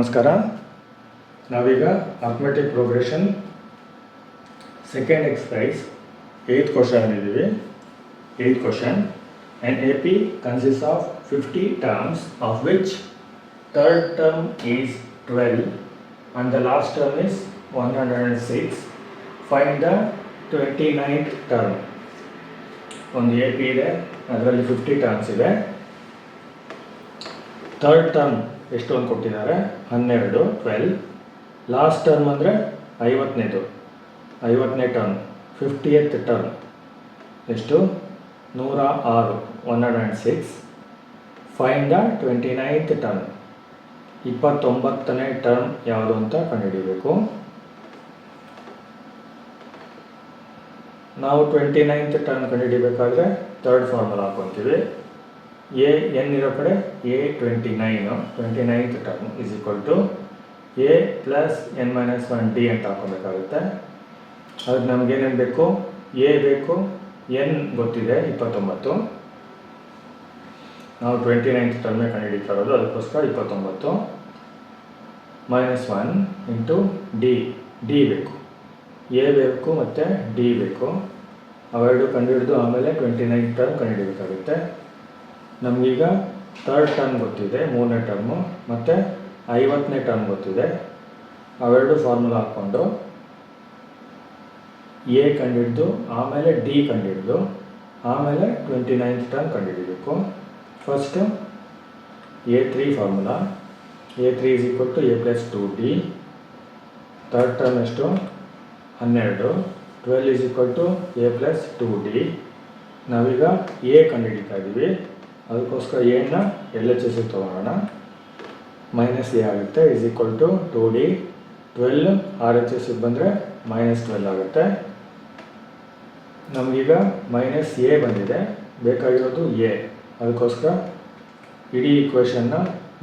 ನಮಸ್ಕಾರ. ನಾವೀಗ arithmetic progression second exercise 8th question ಇದ್ದೀವಿ. 8th question, an AP consists of 50 terms of which third term is 12 and the last term is 106. Find the 29th term. ಒಂದು AP ಇದೆ, ಅದರಲ್ಲಿ 50 terms ಇದೆ. Third term ಎಷ್ಟು ಅಂತ ಕೊಟ್ಟಿದ್ದಾರೆ? 12. Last term ಅಂದರೆ 50ನೇ term, 50th term ಎಷ್ಟು? 106, 106. ಫೈಂಡ್ ದ 29th ಟರ್ಮ್, 29ನೇ ಟರ್ಮ್ ಯಾವುದು ಅಂತ ಕಂಡುಹಿಡಿಯಬೇಕು. ನಾವು 29th ಟರ್ಮ್ ಕಂಡುಹಿಡಿಯಬೇಕಾದ್ರೆ ಥರ್ಡ್ ಫಾರ್ಮುಲಾ ಹಾಕ್ಕೊತೀವಿ. n ಇರೋ ಕಡೆ A29, 29th term is equal to A plus n-1D ಅಂತ ಹಾಕೋಬೇಕಾಗುತ್ತೆ. ಅದಕ್ಕೆ ನಮಗೇನೇನು ಬೇಕು? A ಬೇಕು, n ಗೊತ್ತಿದೆ 29. ನಾವು 29th ಟರ್ಮೇ ಕಂಡುಹಿಡಿತಾ ಇರೋದು, ಅದಕ್ಕೋಸ್ಕರ 29 -1 ಇಂಟು ಡಿ ಬೇಕು. A ಬೇಕು ಮತ್ತು D ಬೇಕು. ಅವೆರಡು ಕಂಡುಹಿಡಿದು ಆಮೇಲೆ 29th ಟರ್ಮ್ ಕಂಡುಹಿಡಿಬೇಕಾಗುತ್ತೆ. ನಮಗೀಗ ಥರ್ಡ್ ಟರ್ಮ್ ಗೊತ್ತಿದೆ, 3ನೇ ಟರ್ಮು, ಮತ್ತು 50ನೇ ಟರ್ಮ್ ಗೊತ್ತಿದೆ. ಅವೆರಡು ಫಾರ್ಮುಲಾ ಹಾಕ್ಕೊಂಡು ಎ ಕಂಡುಹಿಡಿದು ಆಮೇಲೆ ಡಿ ಕಂಡುಹಿಡಿದು ಆಮೇಲೆ 29th ಟರ್ಮ್ ಕಂಡುಹಿಡಿಬೇಕು. First A3 formula, A3 is equal to A plus 2D. Third term ಎಷ್ಟು? 12. 12 is equal to A plus 2D. ನಾವೀಗ ಎ ಕಂಡುಹಿಡಿತಾ ಇದ್ದೀವಿ, ಅದಕ್ಕೋಸ್ಕರ ಎನ್ನ LHS ತೊಗೊಳ್ಳೋಣ. -a ಆಗುತ್ತೆ, is equal to 2D. 12 RHS ಬಂದರೆ -12 ಆಗುತ್ತೆ. ನಮಗೀಗ -a ಬಂದಿದೆ, ಬೇಕಾಗಿರೋದು a. ಅದಕ್ಕೋಸ್ಕರ ಇಡೀ ಈಕ್ವೇಷನ್ನ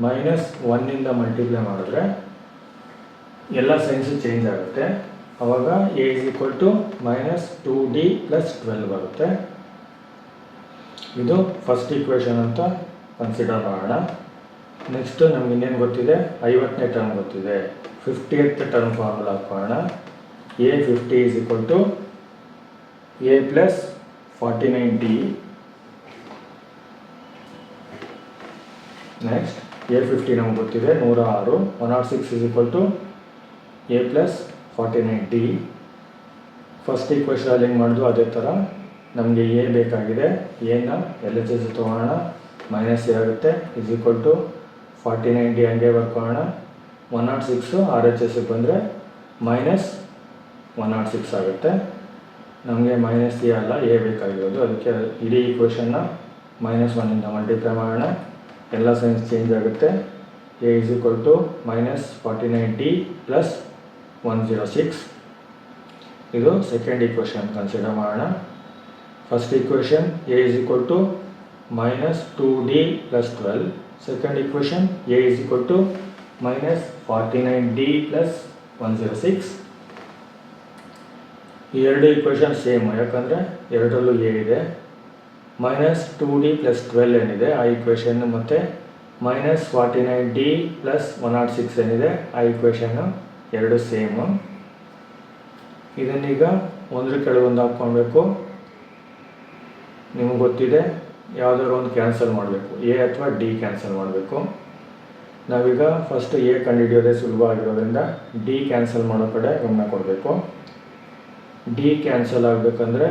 -1ಇಂದ ಮಲ್ಟಿಪ್ಲೈ ಮಾಡಿದ್ರೆ ಎಲ್ಲ ಸೈನ್ಸು ಚೇಂಜ್ ಆಗುತ್ತೆ. ಆವಾಗ a is equal to -2D plus 12 ಬರುತ್ತೆ. ಇದು ಫಸ್ಟ್ ಈಕ್ವೇಷನ್ ಅಂತ ಕನ್ಸಿಡರ್ ಮಾಡೋಣ. ನೆಕ್ಸ್ಟು ನಮ್ಗೆ ಇನ್ನೇನು ಗೊತ್ತಿದೆ? 50ನೇ ಟರ್ಮ್ ಗೊತ್ತಿದೆ. 50th ಟರ್ಮ್ ಫಾರ್ಮುಲಾ ಹಾಕೋಣ. A50 is equal to A plus 49D. Next A50 ನಮ್ಗೆ ಗೊತ್ತಿದೆ 106. 106 is equal to A plus 49D. First ಈಕ್ವೇಷನಲ್ಲಿ ಹೆಂಗೆ ಮಾಡಿದ್ವು ಅದೇ ಥರ ನಮಗೆ ಎ ಬೇಕಾಗಿದೆ. ಎನ LHS ತೊಗೊಳ್ಳೋಣ, -a ಆಗುತ್ತೆ, ಇಸ್ ಈಕ್ವಲ್ ಟು 49D ಹಂಗೆ ಬರ್ಕೊಳ್ಳೋಣ. 106 RHS ಬಂದರೆ -106 ಆಗುತ್ತೆ. ನಮಗೆ -a ಅಲ್ಲ, ಎ ಬೇಕಾಗಿರೋದು. ಅದಕ್ಕೆ ಇಡೀ ಈಕ್ವೇಷನ್ನ -1ಇಂದ ಮಲ್ಟಿಪ್ಲೈ ಮಾಡೋಣ. ಎಲ್ಲ ಸೈನ್ಸ್ ಚೇಂಜ್ ಆಗುತ್ತೆ. A is equal to -49D plus 106. ಇದು ಸೆಕೆಂಡ್ ಈಕ್ವೇಷನ್ ಕನ್ಸಿಡರ್ ಮಾಡೋಣ. First equation A is equal to -2D plus 12. Second equation A is equal to -49D plus 106. ಈ ಎರಡು ಈಕ್ವೇಷನ್ ಸೇಮ್, ಯಾಕಂದರೆ ಎರಡರಲ್ಲೂ A ಇದೆ. -2D plus 12 ಏನಿದೆ ಆ ಈಕ್ವೇಷನ್, ಮತ್ತು -49D plus 106 ಏನಿದೆ ಆ ಈಕ್ವೇಷನ್ನು ಎರಡು ಸೇಮು. ಇದನ್ನೀಗ ಒಂದ್ರ ಕೆಳಗೊಂದು ಹಾಕ್ಕೊಳ್ಬೇಕು. ನಿಮಗೆ ಗೊತ್ತಿದೆ, ಯಾವುದಾದ್ರು ಒಂದು ಕ್ಯಾನ್ಸಲ್ ಮಾಡಬೇಕು, ಎ ಅಥವಾ ಡಿ ಕ್ಯಾನ್ಸಲ್ ಮಾಡಬೇಕು. ನಾವೀಗ ಫಸ್ಟ್ ಎ ಕಂಡುಹಿಡಿಯೋದೇ ಸುಲಭ ಆಗಿರೋದ್ರಿಂದ ಡಿ ಕ್ಯಾನ್ಸಲ್ ಮಾಡೋ ಕಡೆ ಗಮನ ಕೊಡಬೇಕು. ಡಿ ಕ್ಯಾನ್ಸಲ್ ಆಗಬೇಕಂದ್ರೆ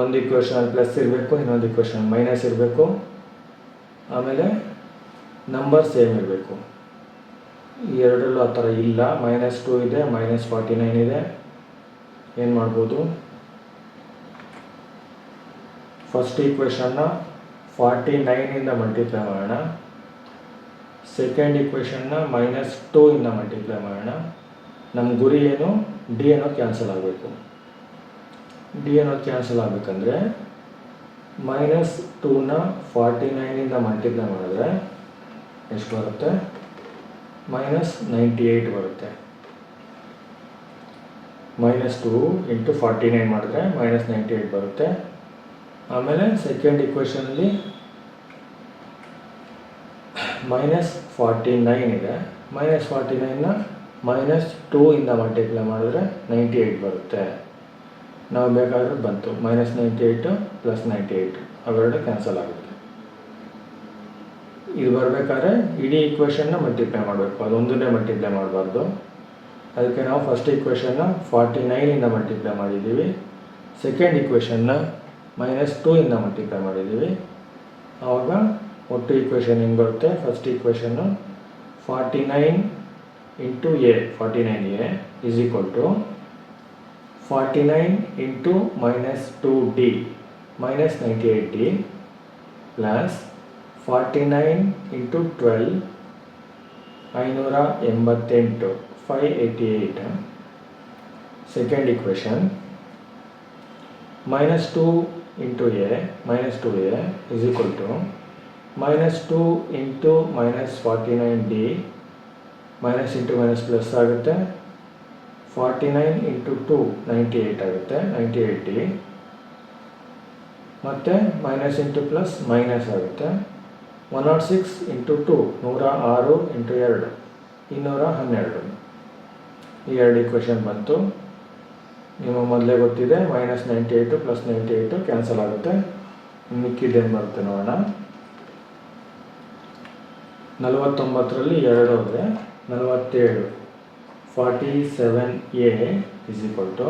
ಒಂದು ಈಕ್ವೇಷನಲ್ಲಿ ಪ್ಲಸ್ ಇರಬೇಕು, ಇನ್ನೊಂದು ಈಕ್ವೇಷನ್ ಮೈನಸ್ ಇರಬೇಕು, ಆಮೇಲೆ ನಂಬರ್ ಸೇಮ್ ಇರಬೇಕು. ಈ ಎರಡರಲ್ಲೂ ಆ ಥರ ಇಲ್ಲ. -2 ಇದೆ, -49 ಇದೆ. ಏನು ಮಾಡ್ಬೋದು? ಫಸ್ಟ್ ಈಕ್ವೇಷನ್ನ 49ಇಂದ ಮಲ್ಟಿಪ್ಲೈ ಮಾಡೋಣ. ಸೆಕೆಂಡ್ ಈಕ್ವೇಷನ್ನ -2 ಇಂದ ಮಲ್ಟಿಪ್ಲೈ ಮಾಡೋಣ. ನಮ್ಮ ಗುರಿ ಏನು? ಡಿ ಅನ್ನೋದು ಕ್ಯಾನ್ಸಲ್ ಆಗಬೇಕು. ಡಿ ಅನ್ನೋದು ಕ್ಯಾನ್ಸಲ್ ಆಗಬೇಕಂದ್ರೆ -2ನ 49ಇಂದ ಮಲ್ಟಿಪ್ಲೈ ಮಾಡಿದ್ರೆ ಎಷ್ಟು ಬರುತ್ತೆ? -98 ಬರುತ್ತೆ. -2 ಇಂಟು 49 ಮಾಡಿದ್ರೆ -98 ಬರುತ್ತೆ. ಆಮೇಲೆ ಸೆಕೆಂಡ್ ಈಕ್ವೇಷನಲ್ಲಿ -49 ಇದೆ, -49ನ -2 ಇಂದ ಮಲ್ಟಿಪ್ಲೈ ಮಾಡಿದ್ರೆ 98 ಬರುತ್ತೆ. ನಾವು ಬೇಕಾದ್ರೆ ಬಂತು -98 + 98 ಅವೆರಡು ಕ್ಯಾನ್ಸಲ್ ಆಗುತ್ತೆ. ಇದು ಬರಬೇಕಾದ್ರೆ ಇಡೀ ಈಕ್ವೇಷನ್ನ ಮಲ್ಟಿಪ್ಲೈ ಮಾಡಬೇಕು, ಅದೊಂದನ್ನೇ ಮಲ್ಟಿಪ್ಲೈ ಮಾಡಬಾರ್ದು. ಅದಕ್ಕೆ ನಾವು ಫಸ್ಟ್ ಈಕ್ವೇಷನ್ನ 49 ಇಂದ ಮಲ್ಟಿಪ್ಲೈ ಮಾಡಿದ್ದೀವಿ, ಸೆಕೆಂಡ್ ಈಕ್ವೇಷನ್ನ -2 ಇಂದ ಮಲ್ಟಿಪ್ಲೈ ಮಾಡಿದ್ದೀವಿ. ಆವಾಗ ಒಟ್ಟು ಈಕ್ವೇಷನ್ ಹಿಂಗೆ ಬರುತ್ತೆ. ಫಸ್ಟ್ ಈಕ್ವೇಷನ್ನು 49 × a 49a is equal to 49 × -2d -98d plus 49 × 12 588 588. Second equation -2 × a -2a is equal to -2 × -49d minus into minus plus ಆಗುತ್ತೆ. 49 × 2 98 ಆಗುತ್ತೆ, 98d ಮತ್ತು ಮೈನಸ್ ಇಂಟು ಪ್ಲಸ್ ಮೈನಸ್ ಆಗುತ್ತೆ. 106 × 2 106 × 2 212. ಈ ಎರಡು ಈಕ್ವೇಷನ್ ಬಂತು. ನಿಮ್ಮ ಮೊದಲೇ ಗೊತ್ತಿದೆ -98 + 98 ಕ್ಯಾನ್ಸಲ್ ಆಗುತ್ತೆ. ಮಿಕ್ಕಿದ್ದೇನು ಬರುತ್ತೆ ನೋಡೋಣ. 49ರಲ್ಲಿ 2 ಹೋದರೆ 47. 47a is equal to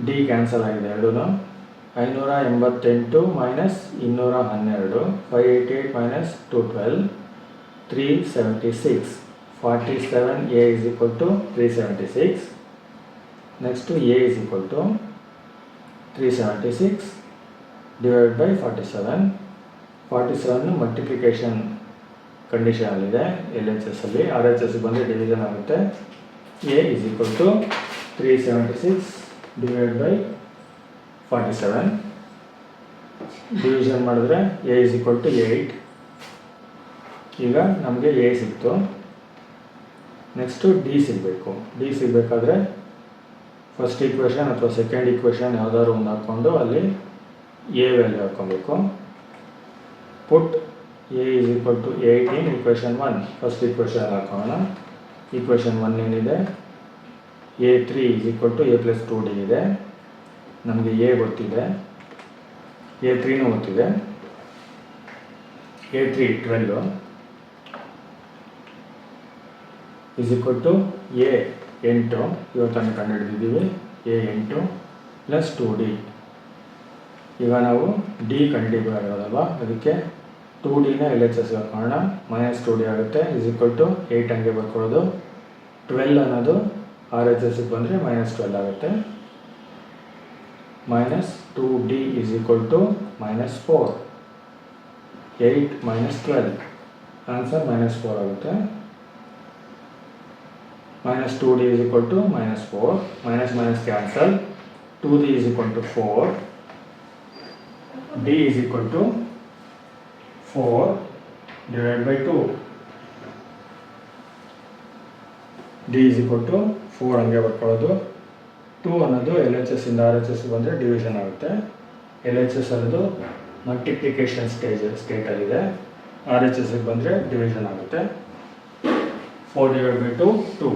d cancel ಆಗಿದೆ ಎರಡೂ. 588 - 212 588 - 212 376. 47a is equal to 376. Next a is equal to 376 divided by 47. 47 multiplication ಕಂಡೀಷನಲ್ಲಿದೆ LHS ಅಲ್ಲಿ. RHS ಬಂದರೆ ಡಿವಿಷನ್ ಆಗುತ್ತೆ. a is equal to 376 divided by 47. Division ಮಾಡಿದ್ರೆ a is equal to 8. ಈಗ ನಮಗೆ a ಸಿಕ್ತು. Next d ಸಿಗಬೇಕು. d ಸಿಗಬೇಕಾದ್ರೆ ಫಸ್ಟ್ ಈಕ್ವೇಷನ್ ಅಥವಾ ಸೆಕೆಂಡ್ ಈಕ್ವೇಷನ್ ಯಾವುದಾದ್ರು ಒಂದು ಹಾಕ್ಕೊಂಡು ಅಲ್ಲಿ a ವ್ಯಾಲ್ಯೂ ಹಾಕ್ಕೊಬೇಕು. Put a is equal to 8 in equation 1. First equation ಹಾಕೋಣ. ಈಕ್ವೇಷನ್ 1 ಏನಿದೆ, a3 is equal to a + 2d ಇದೆ. ನಮಗೆ a ಗೊತ್ತಿದೆ, a3ನೂ ಗೊತ್ತಿದೆ. a3 12 is equal to a 8 ಇವತ್ತನ್ನು ಕಂಡುಹಿಡಿದಿದ್ದೀವಿ. a 8 + 2d. ಈಗ ನಾವು ಡಿ ಕಂಡುಹಿಡಿಯೋದಲ್ವ, ಅದಕ್ಕೆ 2dನ LHS ಹಾಕೋಣ. -2d ಆಗುತ್ತೆ is equal to 8 ಹಂಗೆ ಬರ್ಕೊಳ್ಳೋದು. 12 ಅನ್ನೋದು RHSಗೆ ಬಂದರೆ -12 ಆಗುತ್ತೆ. -2d is equal to -4. 8 - 12 answer -4 ಆಗುತ್ತೆ. -2d is equal to -4. - Cancel. 2d is equal to 4. d is equal to 4 divided by 2. d is equal to 4 ಹಂಗೆ ಬರ್ಕೊಳ್ಳೋದು. 2 ಅನ್ನೋದು LHS ಇಂದ RHS ಬಂದರೆ ಡಿವಿಷನ್ ಆಗುತ್ತೆ. LHS ಅನ್ನೋದು ಮಲ್ಟಿಪ್ಲಿಕೇಶನ್ ಸ್ಟೇಟಲ್ಲಿದೆ. RHSಗೆ ಬಂದರೆ ಡಿವಿಷನ್ ಆಗುತ್ತೆ. 4 divided by 2 2.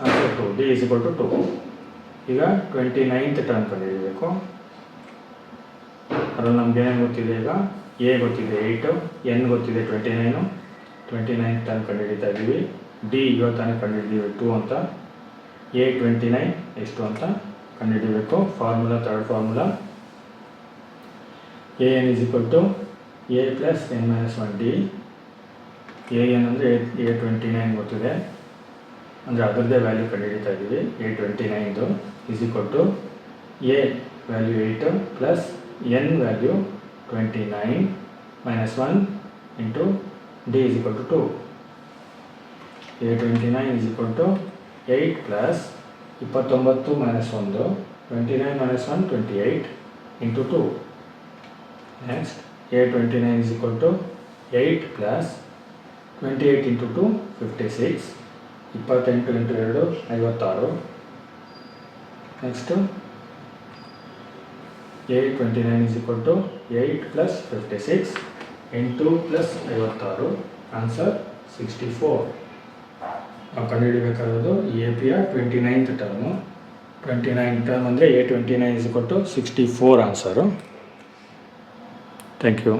Answer 2. d is equal to 2. ಈಗ 29th term ಕಂಡುಹಿಡಿಯಬೇಕು. ಅದರಲ್ಲಿ ನಮ್ಗೆ ಏನೇನು ಗೊತ್ತಿದೆ, ಈಗ a ಗೊತ್ತಿದೆ 8, n ಗೊತ್ತಿದೆ 29. 29th ಟರ್ಮ್ ಕಂಡುಹಿಡಿತಾ ಇದ್ದೀವಿ. d ಇವತ್ತಾನೆ ಕಂಡುಹಿಡಿದೀವಿ 2 ಅಂತ. a 29 ಎಷ್ಟು ಅಂತ ಕಂಡುಹಿಡಿಯಬೇಕು. Formula, third formula, an is equal to a + n - 1d. an ಅಂದರೆ a 29 ಗೊತ್ತಿದೆ, ಅಂದರೆ ಅದರದ್ದೇ ವ್ಯಾಲ್ಯೂ ಕಂಡುಹಿಡಿತಾ ಇದ್ದೀವಿ. a 29 is equal to a value 8 + n value 29 - 1 into d is equal to 2. a 29 is equal to 8 + 29 - 1 29 - 1 28 into 2. Next a 29 is equal to 8 + 28 into 2 56. 28 into 2 56. Next a 29 is equal to 8 + 56 8 + 56 answer 64. ನಾವು ಕಂಡುಹಿಡಿಬೇಕಾಗಿರೋದು A ಪಿಯ 29th term. 29th term ಅಂದರೆ A29 = 64 answer. Thank you.